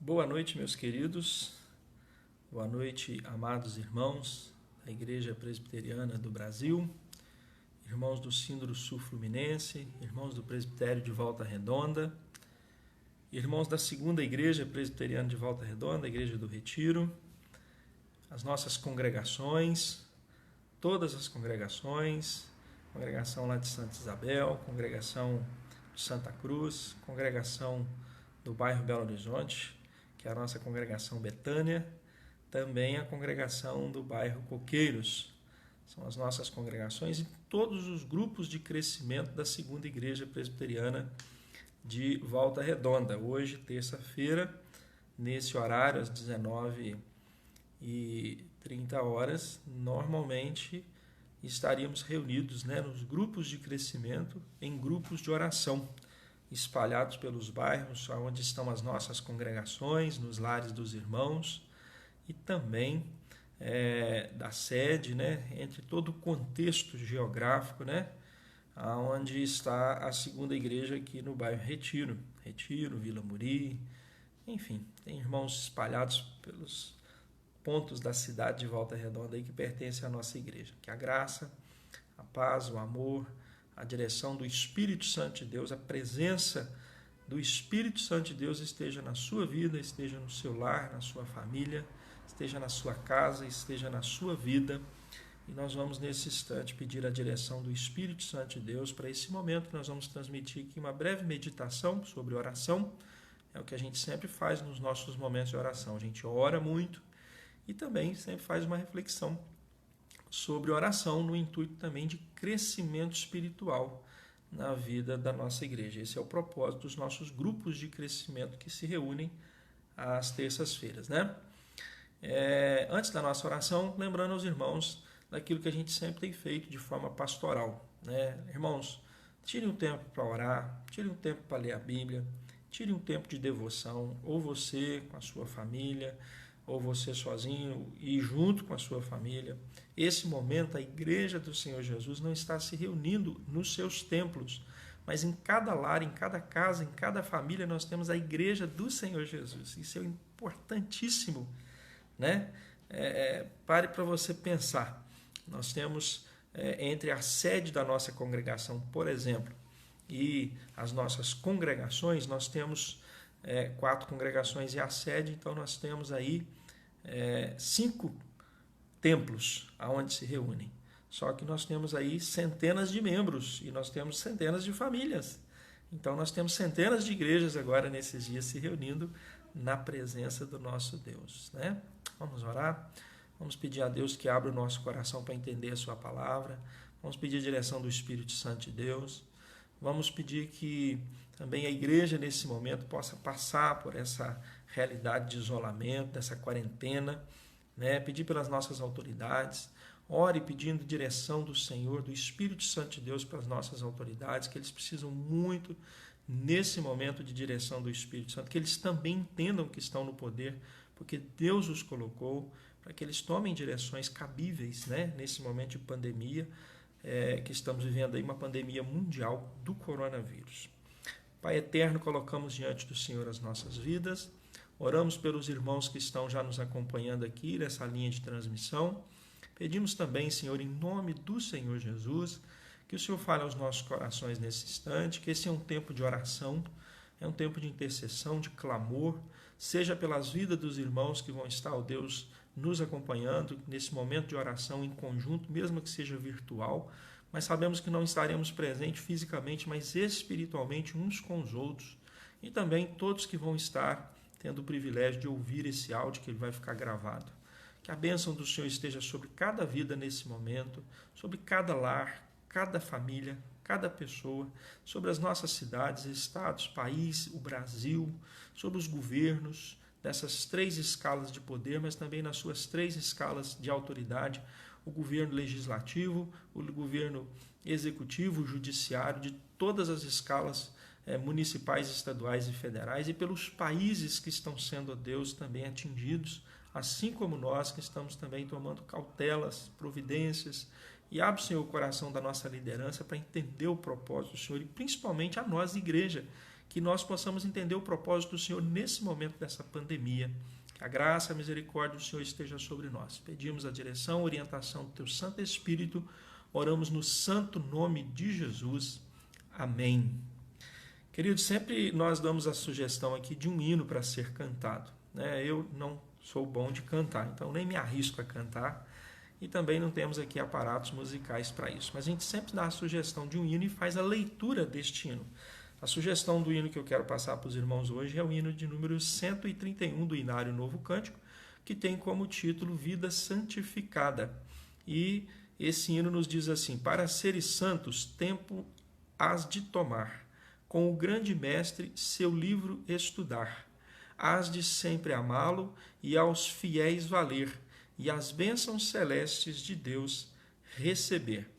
Boa noite, meus queridos. Boa noite, amados irmãos da Igreja Presbiteriana do Brasil, irmãos do Sínodo Sul-Fluminense, irmãos do Presbitério de Volta Redonda, irmãos da Segunda Igreja Presbiteriana de Volta Redonda, Igreja do Retiro, as nossas congregações, todas as congregações, congregação lá de Santa Isabel, congregação de Santa Cruz, congregação do bairro Belo Horizonte, que é a nossa congregação Betânia, também a congregação do bairro Coqueiros. São as nossas congregações e todos os grupos de crescimento da Segunda Igreja Presbiteriana de Volta Redonda. Hoje, terça-feira, nesse horário, às 19h30, normalmente estaríamos reunidos, nos grupos de crescimento, em grupos de oração, espalhados pelos bairros onde estão as nossas congregações, nos lares dos irmãos e também da sede, entre todo o contexto geográfico, onde está a segunda igreja aqui no bairro Retiro, Vila Muri, enfim, tem irmãos espalhados pelos pontos da cidade de Volta Redonda aí que pertencem à nossa igreja. Que a graça, a paz, o amor, a direção do Espírito Santo de Deus, a presença do Espírito Santo de Deus esteja na sua vida, esteja no seu lar, na sua família, esteja na sua casa, esteja na sua vida. E nós vamos nesse instante pedir a direção do Espírito Santo de Deus para esse momento que nós vamos transmitir aqui uma breve meditação sobre oração. É o que a gente sempre faz nos nossos momentos de oração. A gente ora muito e também sempre faz uma reflexão sobre oração, no intuito também de crescimento espiritual na vida da nossa igreja. Esse é o propósito dos nossos grupos de crescimento que se reúnem às terças-feiras, Antes da nossa oração, lembrando aos irmãos daquilo que a gente sempre tem feito de forma pastoral, Irmãos, tirem um tempo para orar, tirem um tempo para ler a Bíblia, tirem um tempo de devoção, ou você com a sua família, ou você sozinho e junto com a sua família. Esse momento, a Igreja do Senhor Jesus não está se reunindo nos seus templos, mas em cada lar, em cada casa, em cada família, nós temos a Igreja do Senhor Jesus. Isso é importantíssimo, Pare para você pensar. Nós temos entre a sede da nossa congregação, por exemplo, e as nossas congregações, nós temos 4 congregações e a sede, então nós temos aí 5 templos aonde se reúnem. Só que nós temos aí centenas de membros e nós temos centenas de famílias. Então nós temos centenas de igrejas agora nesses dias se reunindo na presença do nosso Deus, Vamos orar, vamos pedir a Deus que abra o nosso coração para entender a sua palavra, vamos pedir a direção do Espírito Santo de Deus, vamos pedir que também a igreja nesse momento possa passar por essa realidade de isolamento, dessa quarentena, pedir pelas nossas autoridades, ore pedindo direção do Senhor, do Espírito Santo de Deus para as nossas autoridades, que eles precisam muito nesse momento de direção do Espírito Santo, que eles também entendam que estão no poder, porque Deus os colocou para que eles tomem direções cabíveis, nesse momento de pandemia, que estamos vivendo aí uma pandemia mundial do coronavírus. Pai eterno, colocamos diante do Senhor as nossas vidas, oramos pelos irmãos que estão já nos acompanhando aqui nessa linha de transmissão, pedimos também, Senhor, em nome do Senhor Jesus, que o Senhor fale aos nossos corações nesse instante, que esse é um tempo de oração, é um tempo de intercessão, de clamor, seja pelas vidas dos irmãos que vão estar, ó Deus, nos acompanhando nesse momento de oração em conjunto, mesmo que seja virtual, mas sabemos que não estaremos presentes fisicamente, mas espiritualmente uns com os outros. E também todos que vão estar tendo o privilégio de ouvir esse áudio, que ele vai ficar gravado. Que a bênção do Senhor esteja sobre cada vida nesse momento, sobre cada lar, cada família, cada pessoa, sobre as nossas cidades, estados, país, o Brasil, sobre os governos, dessas 3 escalas de poder, mas também nas suas 3 escalas de autoridade, o governo legislativo, o governo executivo, o judiciário, de todas as escalas municipais, estaduais e federais, e pelos países que estão sendo, ó Deus, também atingidos, assim como nós que estamos também tomando cautelas, providências, e abre, Senhor, o coração da nossa liderança para entender o propósito do Senhor, e principalmente a nós, igreja, que nós possamos entender o propósito do Senhor nesse momento dessa pandemia. Que a graça e a misericórdia do Senhor esteja sobre nós. Pedimos a direção, a orientação do Teu Santo Espírito. Oramos no santo nome de Jesus. Amém. Queridos, sempre nós damos a sugestão aqui de um hino para ser cantado. Eu não sou bom de cantar, então nem me arrisco a cantar. E também não temos aqui aparatos musicais para isso. Mas a gente sempre dá a sugestão de um hino e faz a leitura deste hino. A sugestão do hino que eu quero passar para os irmãos hoje é o hino de número 131 do Inário Novo Cântico, que tem como título Vida Santificada. E esse hino nos diz assim: para seres santos, tempo hás de tomar, com o grande mestre seu livro estudar. Hás de sempre amá-lo e aos fiéis valer, e as bênçãos celestes de Deus receber.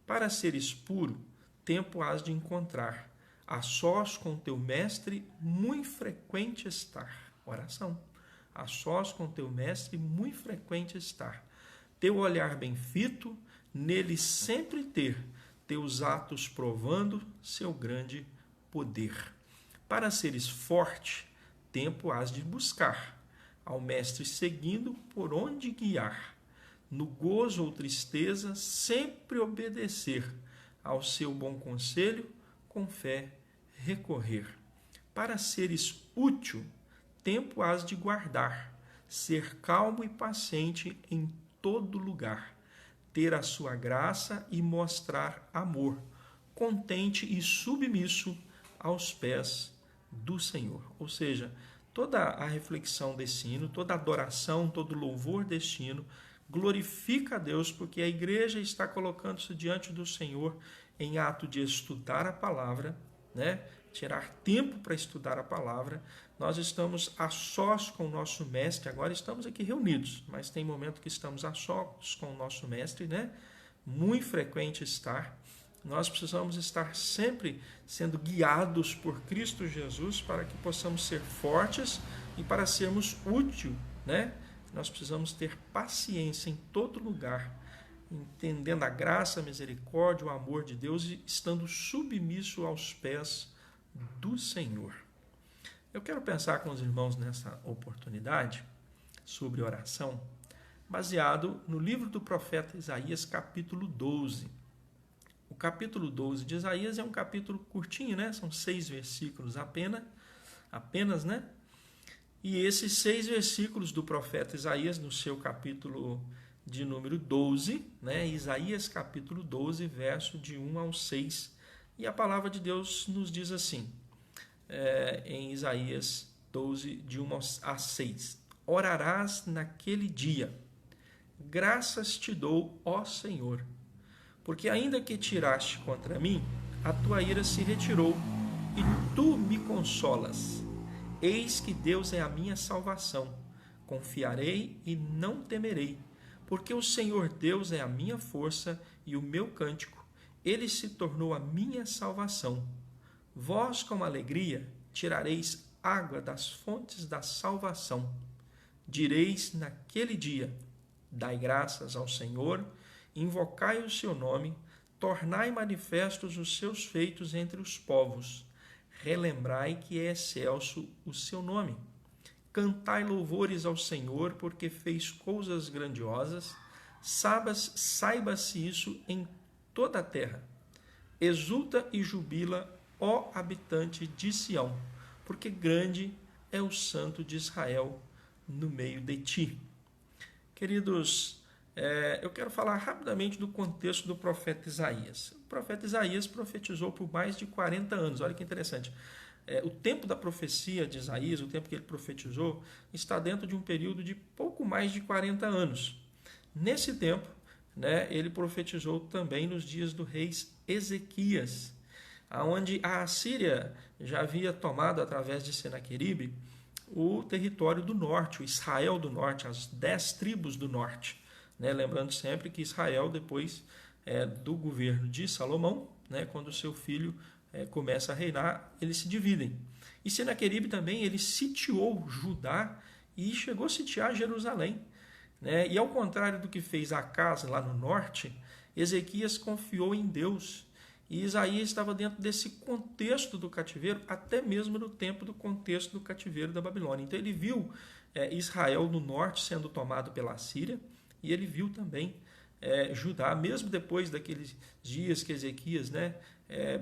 Para seres puro, tempo hás de encontrar, a sós com teu mestre muito frequente estar. Oração. A sós com teu mestre muito frequente estar. Teu olhar bem fito, nele sempre ter, teus atos provando seu grande poder. Para seres forte, tempo hás de buscar, ao mestre seguindo por onde guiar. No gozo ou tristeza, sempre obedecer, ao seu bom conselho, com fé recorrer. Para seres útil, tempo hás de guardar, ser calmo e paciente em todo lugar, ter a sua graça e mostrar amor, contente e submisso aos pés do Senhor. Ou seja, toda a reflexão desse hino, toda a adoração, todo o louvor deste hino glorifica a Deus, porque a igreja está colocando-se diante do Senhor em ato de estudar a palavra, tirar tempo para estudar a palavra. Nós estamos a sós com o nosso mestre, agora estamos aqui reunidos, mas tem momento que estamos a sós com o nosso mestre, muito frequente estar. Nós precisamos estar sempre sendo guiados por Cristo Jesus para que possamos ser fortes e para sermos úteis, Nós precisamos ter paciência em todo lugar, entendendo a graça, a misericórdia, o amor de Deus e estando submisso aos pés do Senhor. Eu quero pensar com os irmãos nessa oportunidade sobre oração, baseado no livro do profeta Isaías, capítulo 12. O capítulo 12 de Isaías é um capítulo curtinho, São 6 versículos apenas, E esses 6 versículos do profeta Isaías, no seu capítulo de número 12, Isaías capítulo 12, verso de 1 ao 6. E a palavra de Deus nos diz assim, em Isaías 12, de 1 a 6. Orarás naquele dia, graças te dou, ó Senhor, porque ainda que tiraste contra mim, a tua ira se retirou, e tu me consolas. Eis que Deus é a minha salvação. Confiarei e não temerei, porque o Senhor Deus é a minha força e o meu cântico. Ele se tornou a minha salvação. Vós, com alegria, tirareis água das fontes da salvação. Direis naquele dia, dai graças ao Senhor, invocai o seu nome, tornai manifestos os seus feitos entre os povos. Relembrai que é excelso o seu nome. Cantai louvores ao Senhor, porque fez coisas grandiosas. Saiba-se isso em toda a terra. Exulta e jubila, ó habitante de Sião, porque grande é o Santo de Israel no meio de ti. Queridos, eu quero falar rapidamente do contexto do profeta Isaías. O profeta Isaías profetizou por mais de 40 anos. Olha que interessante. O tempo da profecia de Isaías, o tempo que ele profetizou, está dentro de um período de pouco mais de 40 anos. Nesse tempo, ele profetizou também nos dias do rei Ezequias, onde a Assíria já havia tomado, através de Senaqueribe, o território do norte, o Israel do norte, as 10 tribos do norte. Lembrando sempre que Israel, depois do governo de Salomão, quando seu filho começa a reinar, eles se dividem. E Senaqueribe também, ele sitiou Judá e chegou a sitiar Jerusalém. E ao contrário do que fez Acaz lá no norte, Ezequias confiou em Deus E Isaías estava dentro desse contexto do cativeiro, até mesmo no tempo do contexto do cativeiro da Babilônia. Então ele viu Israel no norte sendo tomado pela Síria, e ele viu também Judá, mesmo depois daqueles dias que Ezequias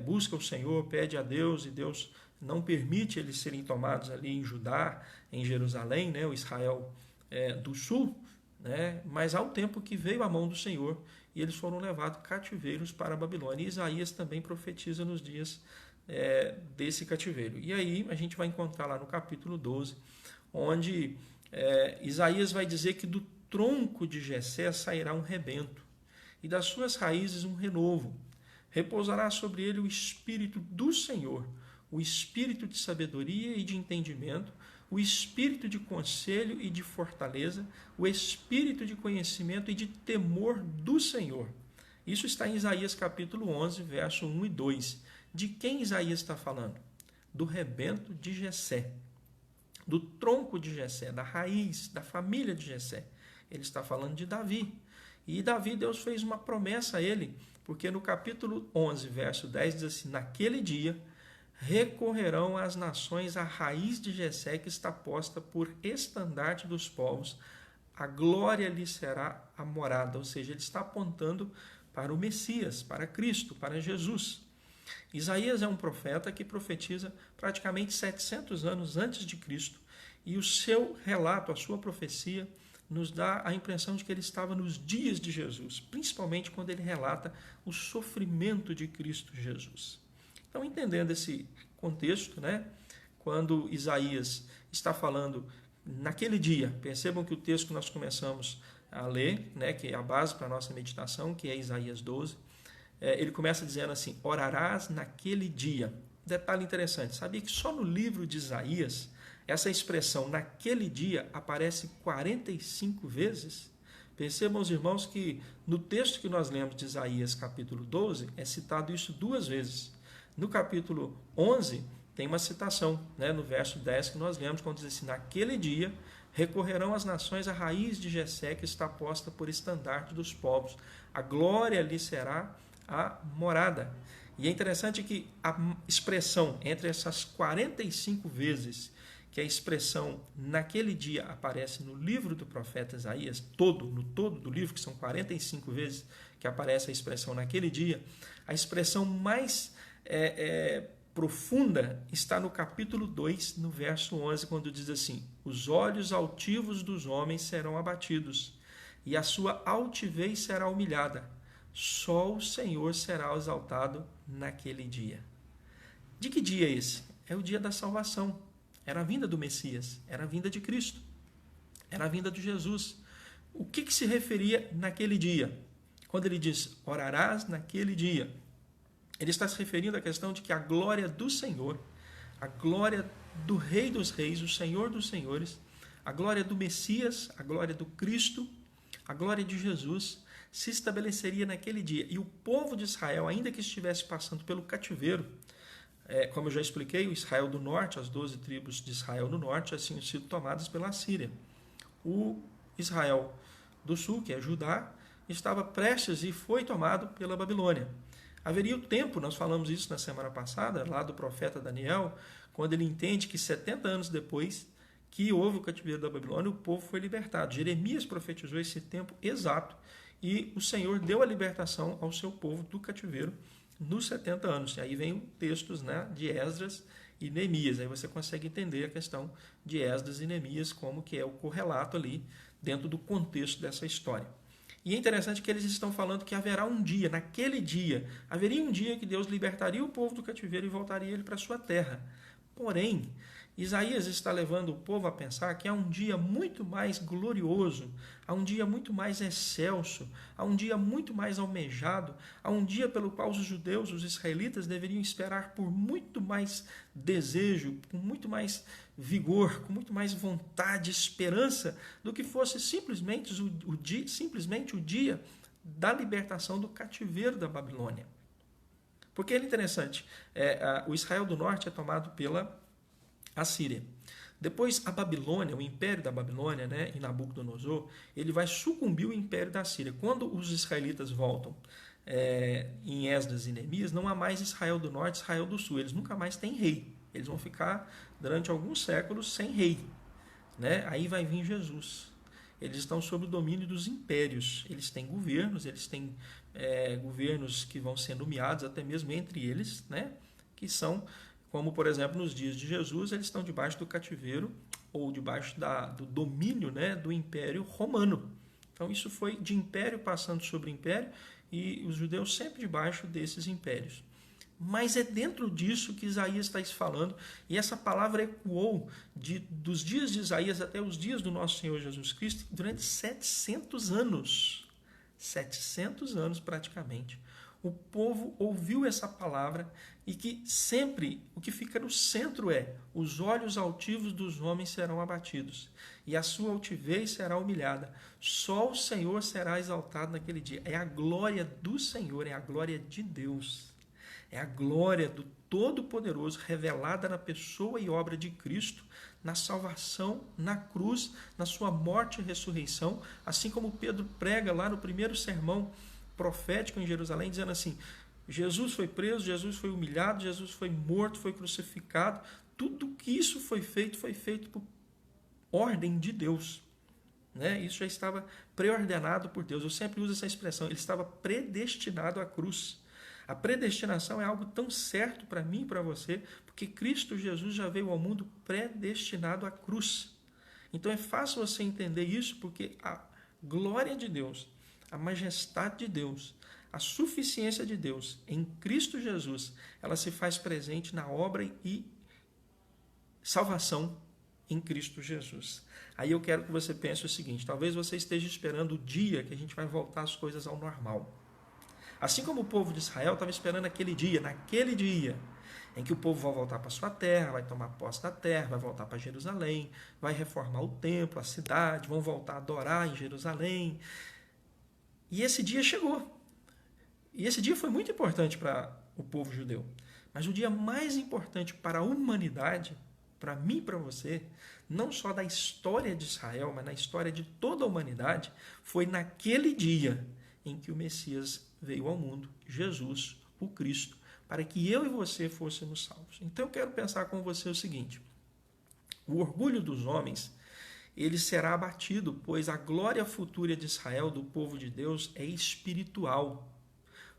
busca o Senhor, pede a Deus, e Deus não permite eles serem tomados ali em Judá, em Jerusalém, o Israel do sul, mas há um tempo que veio a mão do Senhor e eles foram levados cativeiros para a Babilônia. E Isaías também profetiza nos dias desse cativeiro. E aí a gente vai encontrar lá no capítulo 12, onde Isaías vai dizer que do tronco de Jessé sairá um rebento, e das suas raízes um renovo. Repousará sobre ele o Espírito do Senhor, o Espírito de sabedoria e de entendimento, o Espírito de conselho e de fortaleza, o Espírito de conhecimento e de temor do Senhor. Isso está em Isaías capítulo 11, verso 1 e 2. De quem Isaías está falando? Do rebento de Jessé, do tronco de Jessé, da raiz, da família de Jessé. Ele está falando de Davi. E Davi, Deus fez uma promessa a ele, porque no capítulo 11, verso 10, diz assim: naquele dia recorrerão as nações à raiz de Jessé, que está posta por estandarte dos povos, a glória lhe será a morada. Ou seja, ele está apontando para o Messias, para Cristo, para Jesus. Isaías é um profeta que profetiza praticamente 700 anos antes de Cristo, e o seu relato, a sua profecia, nos dá a impressão de que ele estava nos dias de Jesus, principalmente quando ele relata o sofrimento de Cristo Jesus. Então, entendendo esse contexto, quando Isaías está falando naquele dia, percebam que o texto que nós começamos a ler, que é a base para a nossa meditação, que é Isaías 12, ele começa dizendo assim: orarás naquele dia. Detalhe interessante, sabia que só no livro de Isaías essa expressão naquele dia aparece 45 vezes? Percebam, os irmãos, que no texto que nós lemos de Isaías capítulo 12 é citado isso 2 vezes. No capítulo 11 tem uma citação, no verso 10 que nós lemos, quando diz assim: naquele dia recorrerão as nações à raiz de Jessé, que está posta por estandarte dos povos. A glória lhe será a morada. E é interessante que a expressão entre essas 45 vezes que a expressão naquele dia aparece no livro do profeta Isaías, no todo do livro, que são 45 vezes que aparece a expressão naquele dia, a expressão mais profunda está no capítulo 2, no verso 11, quando diz assim: os olhos altivos dos homens serão abatidos, e a sua altivez será humilhada. Só o Senhor será exaltado naquele dia. De que dia é esse? É o dia da salvação. Era a vinda do Messias, era a vinda de Cristo, era a vinda de Jesus. O que se referia naquele dia? Quando ele diz, orarás naquele dia, ele está se referindo à questão de que a glória do Senhor, a glória do Rei dos Reis, o Senhor dos Senhores, a glória do Messias, a glória do Cristo, a glória de Jesus, se estabeleceria naquele dia. E o povo de Israel, ainda que estivesse passando pelo cativeiro, como eu já expliquei, o Israel do norte, as 12 tribos de Israel do norte, já tinham sido tomadas pela Síria. O Israel do sul, que é Judá, estava prestes e foi tomado pela Babilônia. Haveria o tempo, nós falamos isso na semana passada, lá do profeta Daniel, quando ele entende que 70 anos depois que houve o cativeiro da Babilônia, o povo foi libertado. Jeremias profetizou esse tempo exato, e o Senhor deu a libertação ao seu povo do cativeiro nos 70 anos. E aí vem textos de Esdras e Neemias. Aí você consegue entender a questão de Esdras e Neemias, como que é o correlato ali dentro do contexto dessa história. E é interessante que eles estão falando que haverá um dia, naquele dia, haveria um dia que Deus libertaria o povo do cativeiro e voltaria ele para a sua terra. Porém, Isaías está levando o povo a pensar que há um dia muito mais glorioso, há um dia muito mais excelso, há um dia muito mais almejado, há um dia pelo qual os judeus, os israelitas, deveriam esperar por muito mais desejo, com muito mais vigor, com muito mais vontade, esperança, do que fosse simplesmente o dia da libertação do cativeiro da Babilônia. Porque é interessante, o Israel do Norte é tomado pela Assíria. Depois a Babilônia, o império da Babilônia, em Nabucodonosor, ele vai sucumbir ao império da Síria. Quando os israelitas voltam em Esdras e Neemias, não há mais Israel do Norte, Israel do Sul. Eles nunca mais têm rei. Eles vão ficar durante alguns séculos sem rei, né? Aí vai vir Jesus. Eles estão sob o domínio dos impérios. Eles têm governos, governos que vão ser nomeados até mesmo entre eles, né? Que são, como por exemplo nos dias de Jesus, eles estão debaixo do cativeiro ou debaixo do domínio, né, do Império Romano. Então isso foi de império passando sobre império e os judeus sempre debaixo desses impérios. Mas é dentro disso que Isaías está falando, e essa palavra ecoou dos dias de Isaías até os dias do nosso Senhor Jesus Cristo durante 700 anos. 700 anos praticamente. O povo ouviu essa palavra e que sempre o que fica no centro é: os olhos altivos dos homens serão abatidos e a sua altivez será humilhada. Só o Senhor será exaltado naquele dia. É a glória do Senhor, é a glória de Deus. É a glória do Todo-Poderoso revelada na pessoa e obra de Cristo, na salvação, na cruz, na sua morte e ressurreição, assim como Pedro prega lá no primeiro sermão profético em Jerusalém, dizendo assim: Jesus foi preso, Jesus foi humilhado, Jesus foi morto, foi crucificado. Tudo que isso foi feito por ordem de Deus. Né? Isso já estava preordenado por Deus. Eu sempre uso essa expressão: ele estava predestinado à cruz. A predestinação é algo tão certo para mim e para você, porque Cristo Jesus já veio ao mundo predestinado à cruz. Então é fácil você entender isso, porque a glória de Deus, a majestade de Deus, a suficiência de Deus em Cristo Jesus, ela se faz presente na obra e salvação em Cristo Jesus. Aí eu quero que você pense o seguinte: talvez você esteja esperando o dia que a gente vai voltar as coisas ao normal. Assim como o povo de Israel estava esperando naquele dia em que o povo vai voltar para sua terra, vai tomar posse da terra, vai voltar para Jerusalém, vai reformar o templo, a cidade, vão voltar a adorar em Jerusalém. E esse dia chegou. E esse dia foi muito importante para o povo judeu. Mas o dia mais importante para a humanidade, para mim e para você, não só da história de Israel, mas na história de toda a humanidade, foi naquele dia em que o Messias veio ao mundo, Jesus, o Cristo, para que eu e você fôssemos salvos. Então eu quero pensar com você o seguinte: o orgulho dos homens, ele será abatido, pois a glória futura de Israel, do povo de Deus, é espiritual.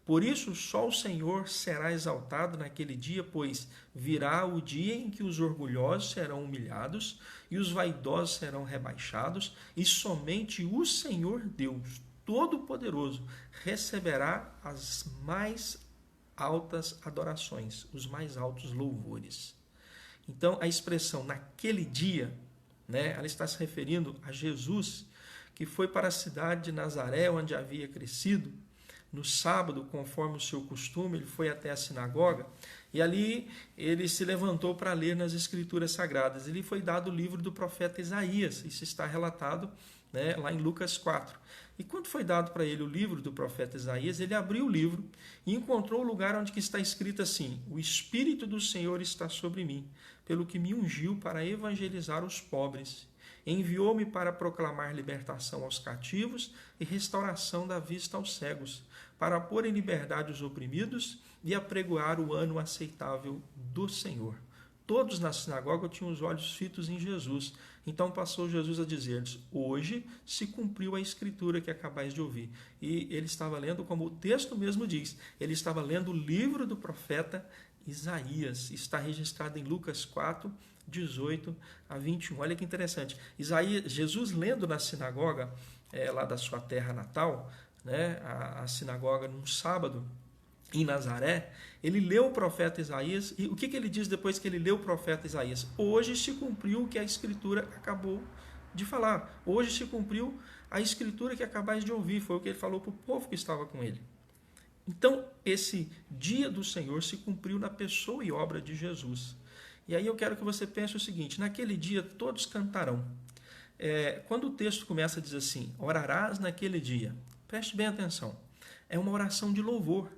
Por isso só o Senhor será exaltado naquele dia, pois virá o dia em que os orgulhosos serão humilhados e os vaidosos serão rebaixados, e somente o Senhor Deus Todo-Poderoso receberá as mais altas adorações, os mais altos louvores. Então, a expressão naquele dia, né, ela está se referindo a Jesus, que foi para a cidade de Nazaré, onde havia crescido. No sábado, conforme o seu costume, ele foi até a sinagoga e ali ele se levantou para ler nas Escrituras Sagradas. Ele foi dado o livro do profeta Isaías, isso está relatado, né, lá em Lucas 4. E quando foi dado para ele o livro do profeta Isaías, ele abriu o livro e encontrou o lugar onde que está escrito assim: o Espírito do Senhor está sobre mim, pelo que me ungiu para evangelizar os pobres. Enviou-me para proclamar libertação aos cativos e restauração da vista aos cegos, para pôr em liberdade os oprimidos e apregoar o ano aceitável do Senhor. Todos na sinagoga tinham os olhos fitos em Jesus. Então passou Jesus a dizer-lhes: hoje se cumpriu a escritura que acabais de ouvir. E ele estava lendo, como o texto mesmo diz, ele estava lendo o livro do profeta Isaías. Está registrado em Lucas 4, 18 a 21. Olha que interessante. Jesus lendo na sinagoga, lá da sua terra natal, né, a sinagoga num sábado, em Nazaré, ele leu o profeta Isaías, e o que ele diz depois que ele leu o profeta Isaías? Hoje se cumpriu o que a Escritura acabou de falar. Hoje se cumpriu a Escritura que acabais de ouvir. Foi o que ele falou para o povo que estava com ele. Então, esse dia do Senhor se cumpriu na pessoa e obra de Jesus. E aí eu quero que você pense o seguinte: naquele dia todos cantarão. Quando o texto começa a dizer assim: orarás naquele dia, preste bem atenção, é uma oração de louvor.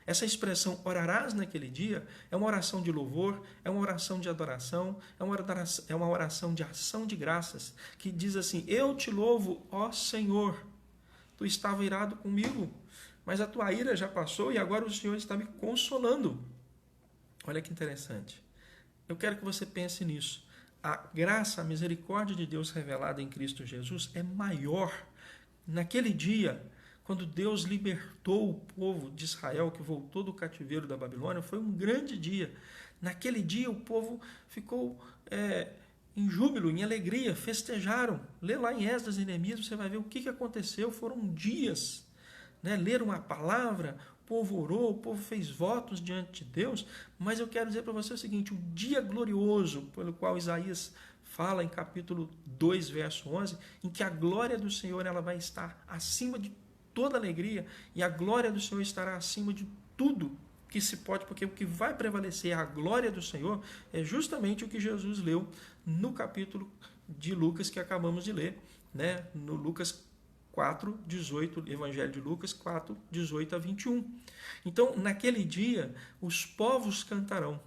Essa expressão orarás naquele dia é uma oração de louvor, é uma oração de adoração, é uma oração de ação de graças, que diz assim: eu te louvo, ó Senhor, tu estava irado comigo, mas a tua ira já passou e agora o Senhor está me consolando. Olha que interessante. Eu quero que você pense nisso. A graça, a misericórdia de Deus revelada em Cristo Jesus é maior. Naquele dia, quando Deus libertou o povo de Israel, que voltou do cativeiro da Babilônia, foi um grande dia. Naquele dia o povo ficou em júbilo, em alegria, festejaram. Lê lá em Esdras e Neemias, você vai ver o que aconteceu. Foram dias, né? Leram a palavra, o povo orou, o povo fez votos diante de Deus. Mas eu quero dizer para você o seguinte, o dia glorioso pelo qual Isaías fala em capítulo 2, verso 11, em que a glória do Senhor ela vai estar acima de toda alegria, e a glória do Senhor estará acima de tudo que se pode, porque o que vai prevalecer a glória do Senhor é justamente o que Jesus leu no capítulo de Lucas que acabamos de ler, né? No Lucas 4, 18, Evangelho de Lucas 4, 18 a 21. Então, naquele dia, os povos cantarão,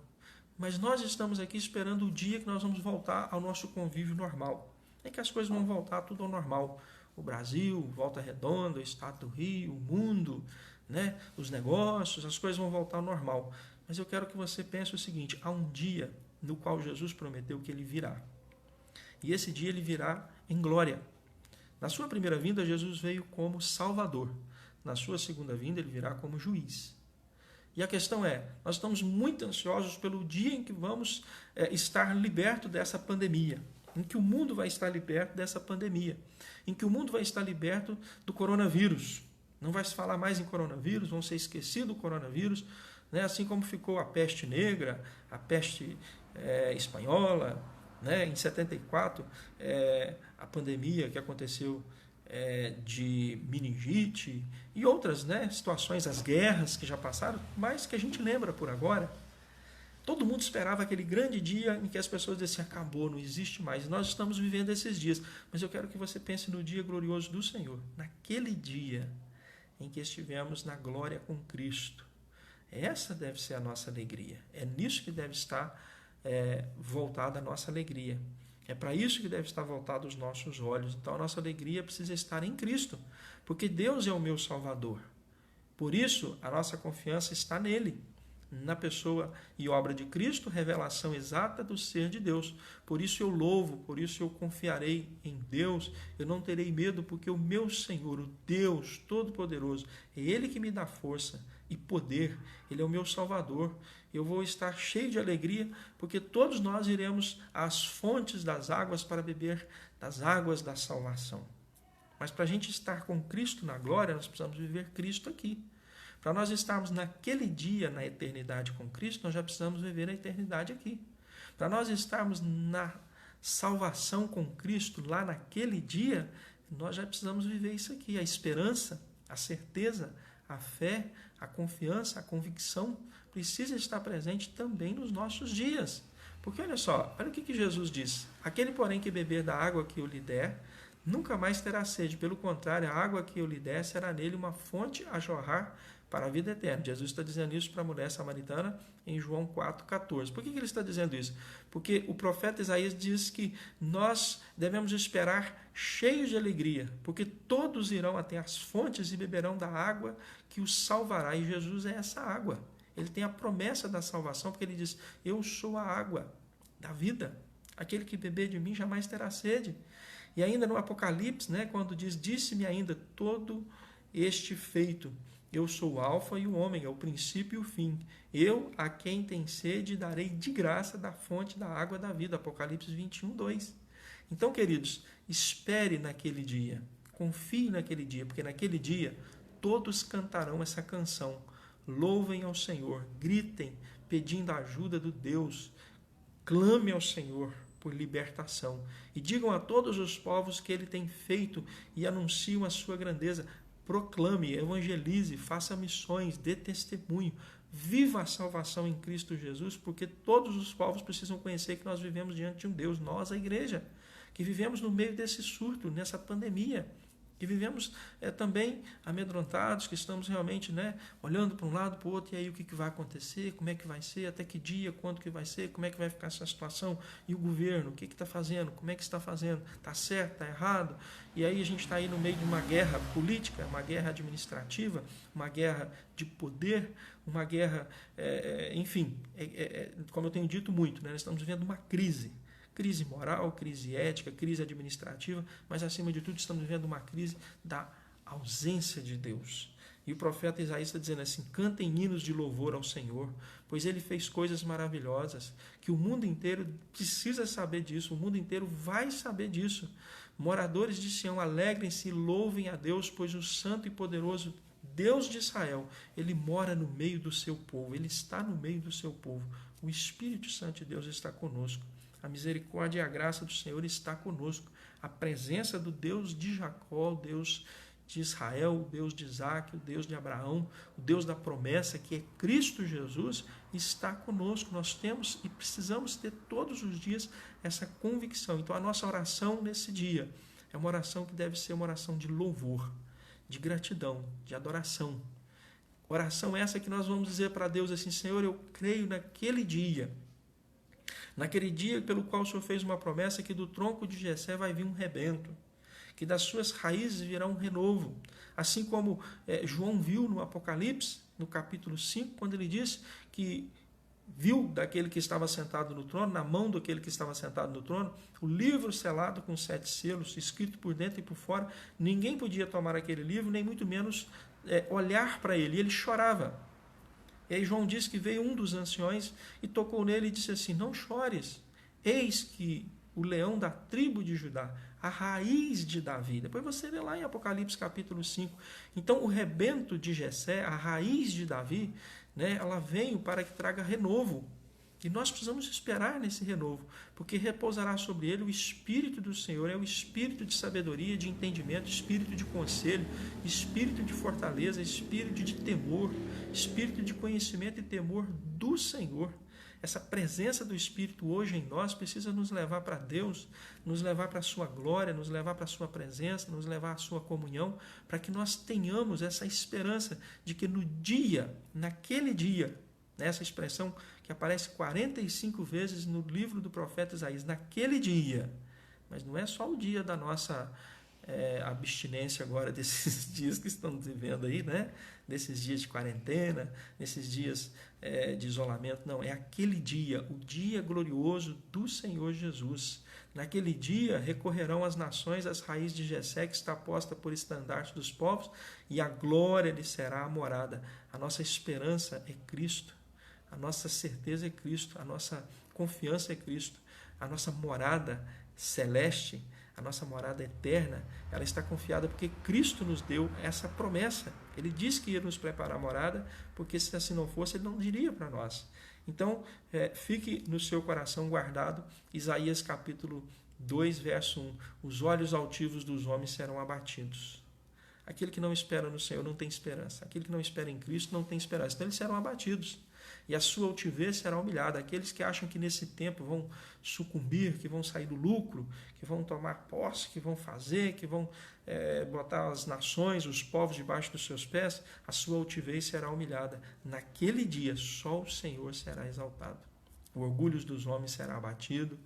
mas nós estamos aqui esperando o dia que nós vamos voltar ao nosso convívio normal. É que as coisas vão voltar tudo ao normal. O Brasil, Volta Redonda, o Estado do Rio, o mundo, né? Os negócios, as coisas vão voltar ao normal. Mas eu quero que você pense o seguinte, há um dia no qual Jesus prometeu que ele virá. E esse dia ele virá em glória. Na sua primeira vinda, Jesus veio como Salvador. Na sua segunda vinda, ele virá como juiz. E a questão é, nós estamos muito ansiosos pelo dia em que vamos estar libertos dessa pandemia, em que o mundo vai estar liberto dessa pandemia, em que o mundo vai estar liberto do coronavírus. Não vai se falar mais em coronavírus, vão ser esquecidos do coronavírus, né? Assim como ficou a peste negra, a peste espanhola, né? Em 74, a pandemia que aconteceu de meningite e outras, né, situações, as guerras que já passaram, mas que a gente lembra por agora. Todo mundo esperava aquele grande dia em que as pessoas diziam, acabou, não existe mais. E nós estamos vivendo esses dias. Mas eu quero que você pense no dia glorioso do Senhor. Naquele dia em que estivemos na glória com Cristo. Essa deve ser a nossa alegria. É nisso que deve estar voltada a nossa alegria. É para isso que deve estar voltado os nossos olhos. Então a nossa alegria precisa estar em Cristo, porque Deus é o meu Salvador. Por isso a nossa confiança está nele, na pessoa e obra de Cristo, revelação exata do ser de Deus. Por isso eu louvo, por isso eu confiarei em Deus, eu não terei medo, porque o meu Senhor, o Deus Todo-Poderoso, é Ele que me dá força e poder, Ele é o meu Salvador. Eu vou estar cheio de alegria, porque todos nós iremos às fontes das águas para beber das águas da salvação. Mas para a gente estar com Cristo na glória, nós precisamos viver Cristo aqui. Para nós estarmos naquele dia, na eternidade com Cristo, nós já precisamos viver a eternidade aqui. Para nós estarmos na salvação com Cristo lá naquele dia, nós já precisamos viver isso aqui. A esperança, a certeza, a fé, a confiança, a convicção precisa estar presente também nos nossos dias. Porque olha só, olha o que Jesus diz. Aquele, porém, que beber da água que eu lhe der, nunca mais terá sede. Pelo contrário, a água que eu lhe der será nele uma fonte a jorrar para a vida eterna. Jesus está dizendo isso para a mulher samaritana em João 4,14. Por que ele está dizendo isso? Porque o profeta Isaías diz que nós devemos esperar cheios de alegria, porque todos irão até as fontes e beberão da água que os salvará. E Jesus é essa água. Ele tem a promessa da salvação, porque ele diz, eu sou a água da vida. Aquele que beber de mim jamais terá sede. E ainda no Apocalipse, né, quando diz, disse-me ainda todo este feito, eu sou o alfa e o ômega, o princípio e o fim. Eu, a quem tem sede, darei de graça da fonte da água da vida. Apocalipse 21, 2. Então, queridos, espere naquele dia. Confie naquele dia, porque naquele dia todos cantarão essa canção. Louvem ao Senhor, gritem, pedindo a ajuda do Deus. Clame ao Senhor por libertação. E digam a todos os povos que Ele tem feito e anunciam a sua grandeza. Proclame, evangelize, faça missões, dê testemunho, viva a salvação em Cristo Jesus, porque todos os povos precisam conhecer que nós vivemos diante de um Deus, nós, a igreja, que vivemos no meio desse surto, nessa pandemia, que vivemos também amedrontados, que estamos realmente, né, olhando para um lado, para o outro, e aí o que vai acontecer, como é que vai ser, até que dia, quando que vai ser, como é que vai ficar essa situação, e o governo, o que está fazendo, como é que está fazendo, está certo, está errado, e aí a gente está aí no meio de uma guerra política, uma guerra administrativa, uma guerra de poder, uma guerra, enfim, como eu tenho dito muito, né, nós estamos vivendo uma crise moral, crise ética, crise administrativa, mas acima de tudo estamos vivendo uma crise da ausência de Deus. E o profeta Isaías está dizendo assim: cantem hinos de louvor ao Senhor, pois ele fez coisas maravilhosas, que o mundo inteiro precisa saber disso, o mundo inteiro vai saber disso. Moradores de Sião, alegrem-se e louvem a Deus, pois o santo e poderoso Deus de Israel, ele mora no meio do seu povo, ele está no meio do seu povo. O Espírito Santo de Deus está conosco. A misericórdia e a graça do Senhor está conosco. A presença do Deus de Jacó, o Deus de Israel, o Deus de Isaac, o Deus de Abraão, o Deus da promessa, que é Cristo Jesus, está conosco. Nós temos e precisamos ter todos os dias essa convicção. Então, a nossa oração nesse dia é uma oração que deve ser uma oração de louvor, de gratidão, de adoração. Oração essa que nós vamos dizer para Deus assim: Senhor, eu creio naquele dia pelo qual o Senhor fez uma promessa, que do tronco de Jessé vai vir um rebento, que das suas raízes virá um renovo. Assim como João viu no Apocalipse, no capítulo 5, quando ele diz que viu daquele que estava sentado no trono, na mão daquele que estava sentado no trono, o livro selado com 7 selos, escrito por dentro e por fora. Ninguém podia tomar aquele livro, nem muito menos olhar para ele. E ele chorava. E aí João diz que veio um dos anciões e tocou nele e disse assim: não chores, eis que o leão da tribo de Judá, a raiz de Davi. Depois você vê lá em Apocalipse capítulo 5. Então o rebento de Jessé, a raiz de Davi, né, ela veio para que traga renovo. E nós precisamos esperar nesse renovo, porque repousará sobre ele o Espírito do Senhor, é o Espírito de sabedoria, de entendimento, Espírito de conselho, Espírito de fortaleza, Espírito de temor, Espírito de conhecimento e temor do Senhor. Essa presença do Espírito hoje em nós precisa nos levar para Deus, nos levar para a sua glória, nos levar para a sua presença, nos levar à sua comunhão, para que nós tenhamos essa esperança de que no dia, naquele dia, essa expressão que aparece 45 vezes no livro do profeta Isaías, naquele dia, mas não é só o dia da nossa abstinência agora, desses dias que estamos vivendo aí, né? Desses dias de quarentena, desses dias de isolamento, não, é aquele dia, o dia glorioso do Senhor Jesus. Naquele dia recorrerão as nações às raízes de Jessé, que está posta por estandarte dos povos, e a glória lhe será a morada. A nossa esperança é Cristo. A nossa certeza é Cristo, a nossa confiança é Cristo, a nossa morada celeste, a nossa morada eterna, ela está confiada porque Cristo nos deu essa promessa. Ele disse que ia nos preparar a morada, porque se assim não fosse, ele não diria para nós. Então, fique no seu coração guardado Isaías capítulo 2, verso 1. Os olhos altivos dos homens serão abatidos. Aquele que não espera no Senhor não tem esperança. Aquele que não espera em Cristo não tem esperança. Então, eles serão abatidos. E a sua altivez será humilhada. Aqueles que acham que nesse tempo vão sucumbir, que vão sair do lucro, que vão tomar posse, que vão fazer, que vão botar as nações, os povos debaixo dos seus pés, a sua altivez será humilhada. Naquele dia, só o Senhor será exaltado. O orgulho dos homens será abatido.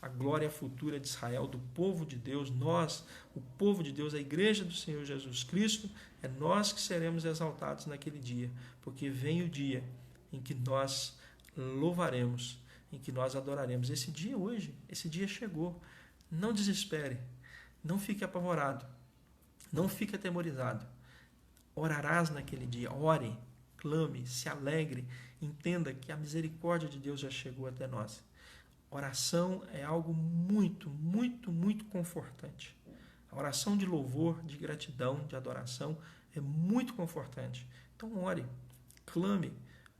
A glória futura de Israel, do povo de Deus, nós, o povo de Deus, a igreja do Senhor Jesus Cristo, é nós que seremos exaltados naquele dia, porque vem o dia em que nós louvaremos, em que nós adoraremos. Esse dia hoje, esse dia chegou. Não desespere, não fique apavorado, não fique atemorizado. Orarás naquele dia, ore, clame, se alegre, entenda que a misericórdia de Deus já chegou até nós. Oração é algo muito, muito, muito confortante. A oração de louvor, de gratidão, de adoração é muito confortante. Então ore, clame,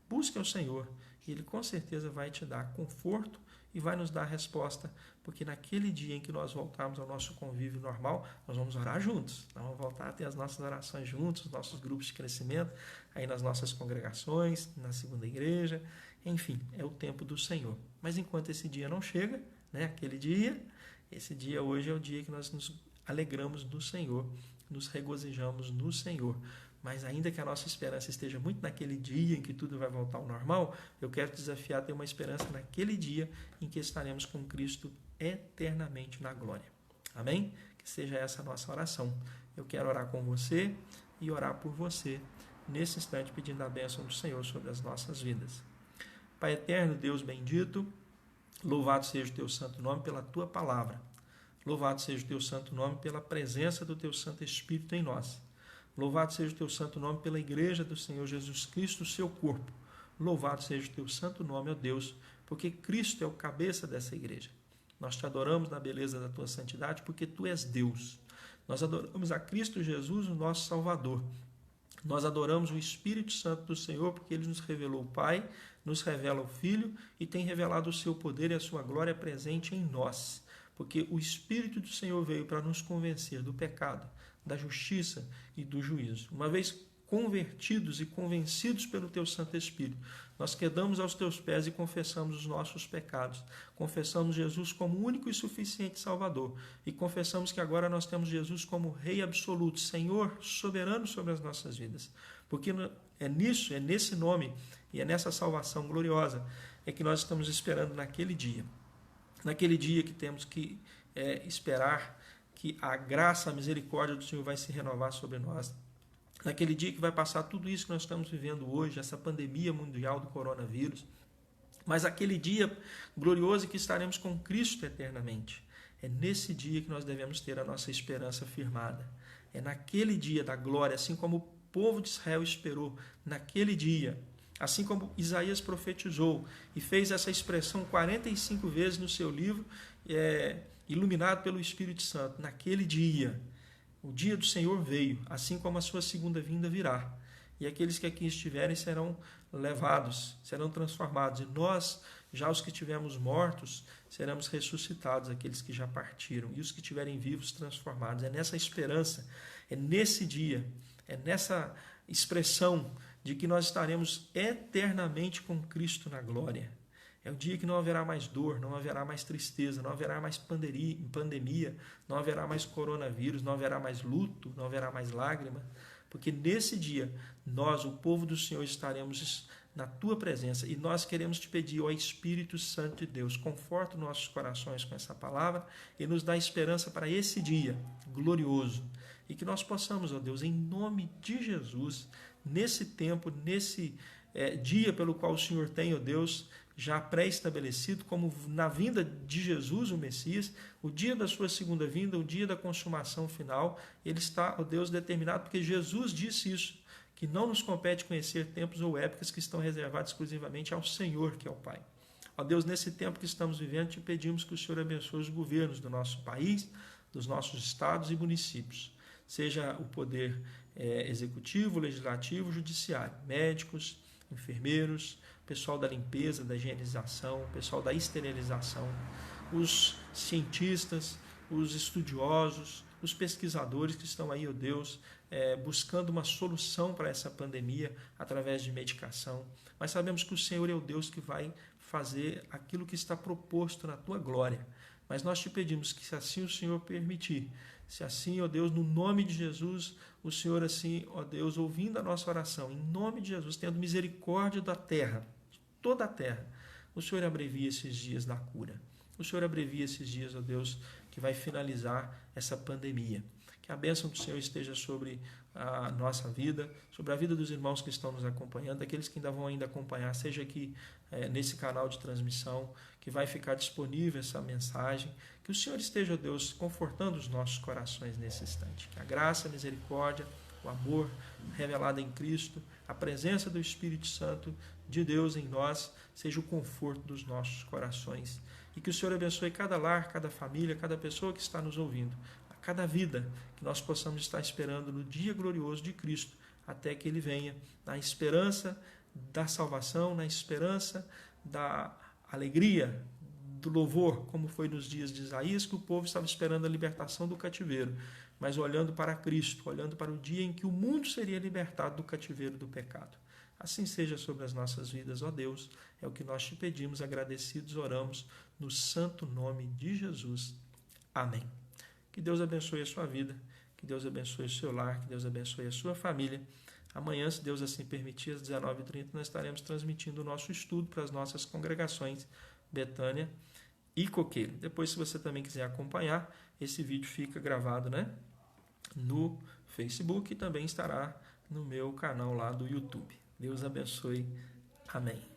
busque ao Senhor e Ele com certeza vai te dar conforto e vai nos dar resposta, porque naquele dia em que nós voltarmos ao nosso convívio normal, nós vamos orar juntos. Nós vamos voltar a ter as nossas orações juntos, os nossos grupos de crescimento, aí nas nossas congregações, na segunda igreja, enfim, é o tempo do Senhor. Mas enquanto esse dia não chega, né, aquele dia, esse dia hoje é o dia que nós nos alegramos do Senhor. nos regozijamos no Senhor. Mas ainda que a nossa esperança esteja muito naquele dia em que tudo vai voltar ao normal, eu quero te desafiar a ter uma esperança naquele dia em que estaremos com Cristo eternamente na glória. Amém? Que seja essa a nossa oração. Eu quero orar com você e orar por você nesse instante, pedindo a bênção do Senhor sobre as nossas vidas. Pai eterno, Deus bendito, louvado seja o teu santo nome pela tua palavra. Louvado seja o teu santo nome pela presença do teu Santo Espírito em nós. Louvado seja o teu santo nome pela igreja do Senhor Jesus Cristo, o seu corpo. Louvado seja o teu santo nome, ó Deus, porque Cristo é o cabeça dessa igreja. Nós te adoramos na beleza da tua santidade, porque tu és Deus. Nós adoramos a Cristo Jesus, o nosso Salvador. Nós adoramos o Espírito Santo do Senhor, porque ele nos revelou o Pai, nos revela o Filho e tem revelado o seu poder e a sua glória presente em nós. Porque o Espírito do Senhor veio para nos convencer do pecado, da justiça e do juízo. Uma vez convertidos e convencidos pelo teu Santo Espírito, nós quedamos aos teus pés e confessamos os nossos pecados. Confessamos Jesus como único e suficiente Salvador. E confessamos que agora nós temos Jesus como Rei absoluto, Senhor soberano sobre as nossas vidas. Porque é nesse nome e é nessa salvação gloriosa é que nós estamos esperando naquele dia. Naquele dia que temos que esperar que a graça, a misericórdia do Senhor vai se renovar sobre nós. Naquele dia que vai passar tudo isso que nós estamos vivendo hoje, essa pandemia mundial do coronavírus, mas aquele dia glorioso que estaremos com Cristo eternamente. É nesse dia que nós devemos ter a nossa esperança firmada. É naquele dia da glória, assim como o povo de Israel esperou, naquele dia, assim como Isaías profetizou e fez essa expressão 45 vezes no seu livro, iluminado pelo Espírito Santo, naquele dia, o dia do Senhor veio, assim como a sua segunda vinda virá. E aqueles que aqui estiverem serão levados, serão transformados. E nós, já os que estivermos mortos, seremos ressuscitados, aqueles que já partiram. E os que estiverem vivos, transformados. É nessa esperança, é nesse dia, é nessa expressão de que nós estaremos eternamente com Cristo na glória. É o dia que não haverá mais dor, não haverá mais tristeza, não haverá mais pandemia, não haverá mais coronavírus, não haverá mais luto, não haverá mais lágrima, porque nesse dia nós, o povo do Senhor, estaremos na tua presença e nós queremos te pedir, ó Espírito Santo de Deus, conforta nossos corações com essa palavra e nos dá esperança para esse dia glorioso e que nós possamos, ó Deus, em nome de Jesus, nesse tempo, nesse dia pelo qual o Senhor tem, ó Deus, já pré-estabelecido, como na vinda de Jesus, o Messias, o dia da sua segunda vinda, o dia da consumação final, ele está, ó Deus, determinado, porque Jesus disse isso, que não nos compete conhecer tempos ou épocas que estão reservados exclusivamente ao Senhor, que é o Pai. Ó Deus, nesse tempo que estamos vivendo, te pedimos que o Senhor abençoe os governos do nosso país, dos nossos estados e municípios, seja o poder executivo, legislativo, judiciário, médicos, enfermeiros, pessoal da limpeza, da higienização, pessoal da esterilização, os cientistas, os estudiosos, os pesquisadores que estão aí, ó Deus, buscando uma solução para essa pandemia através de medicação. Mas sabemos que o Senhor é o Deus que vai fazer aquilo que está proposto na tua glória. Mas nós te pedimos que, se assim o Senhor permitir, se assim, ó Deus, no nome de Jesus, o Senhor assim, ó Deus, ouvindo a nossa oração, em nome de Jesus, tendo misericórdia da terra, toda a terra, o Senhor abrevia esses dias da cura. O Senhor abrevia esses dias, ó Deus, que vai finalizar essa pandemia. Que a bênção do Senhor esteja sobre a nossa vida, sobre a vida dos irmãos que estão nos acompanhando, daqueles que ainda vão acompanhar, seja aqui nesse canal de transmissão, que vai ficar disponível essa mensagem. Que o Senhor esteja, ó Deus, confortando os nossos corações nesse instante. Que a graça, a misericórdia, o amor revelado em Cristo, a presença do Espírito Santo de Deus em nós, seja o conforto dos nossos corações. E que o Senhor abençoe cada lar, cada família, cada pessoa que está nos ouvindo, a cada vida, que nós possamos estar esperando no dia glorioso de Cristo, até que Ele venha, na esperança da salvação, na esperança da alegria, do louvor, como foi nos dias de Isaías, que o povo estava esperando a libertação do cativeiro, mas olhando para Cristo, olhando para o dia em que o mundo seria libertado do cativeiro do pecado. Assim seja sobre as nossas vidas, ó Deus, é o que nós te pedimos, agradecidos, oramos, no santo nome de Jesus. Amém. Que Deus abençoe a sua vida, Que Deus abençoe o seu lar, que Deus abençoe a sua família. Amanhã, se Deus assim permitir, às 19h30, nós estaremos transmitindo o nosso estudo para as nossas congregações Betânia e Coqueiro. Depois, se você também quiser acompanhar, esse vídeo fica gravado, né, no Facebook e também estará no meu canal lá do YouTube. Deus abençoe. Amém.